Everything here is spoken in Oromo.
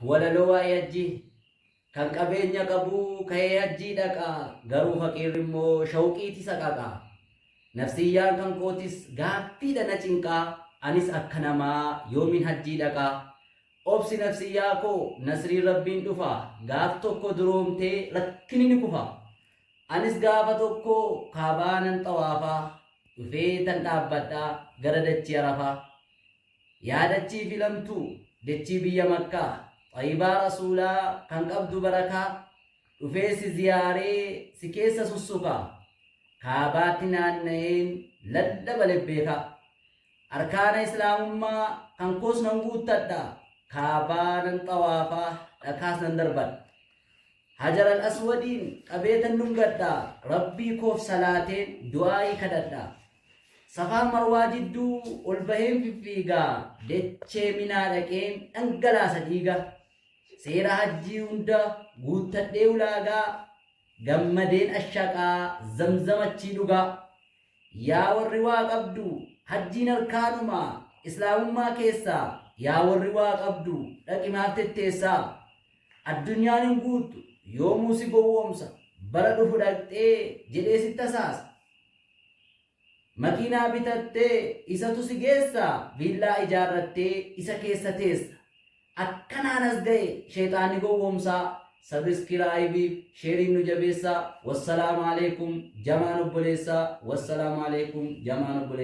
walaloo waa'ee hajjii kan qabeenya qabu ka'ee hajjii dhaqa garuu faqiirri immoo shawqiiti saqaqa nafsiyyaan kan kootis gaaffiidha na cinqaa anis akka namaa yoomin hajjii dhaqa obsi nafsiyyaa koo nasrii rabbiin dhufa gaaf tokko duroomtee rakkini ni kufa anis gaafa tokko kaabaanan xawaafaa dhufee tan dhaabbadhaa gara dachii arafaa yaadachii filamtu dachii biyya makkaa xayyibaa rasuulaa kan qabdu barakaa dhufee si ziyaaree si keessa sussuka kaabaatti naanna'een laddaba lebbeeka arkaana islaamummaa kan koos nan guuttadha kaabaanan xawaafaa dhakaas nan darbadha hajar al-aswadiin qabeetan dhungadha rabbii koof salaateen du'aa'ii kadhadha safaan marwaa jidduu ol baheen fiffiigaa dechee minaa dhaqeen dhangalaasa dhiiga seera hajjii hunda guuttadhee ulaagaa gammadeen ashaqaa zamzamachii dhugaa yaa warri waa qabdu hajjiin harkaanuma islaamummaa keessaa yaa warri waa qabdu dhaqimaaf tetteessaa addunyaan hin guuttu yoomuu si gowwoomsa bara dhufu dhaqxee jedhee si tasaasa makiinaa bitattee isatu si geessa viillaa ijaarrattee isa keessa teessa akkanaan as ga'e sheexaanni gowwoomsaa sabiskiraayibiif sheeriin nu jabeessaa wassalaamu alaikum jamaan obboleessaa wassalaamu alaikum jamaan obboleessaa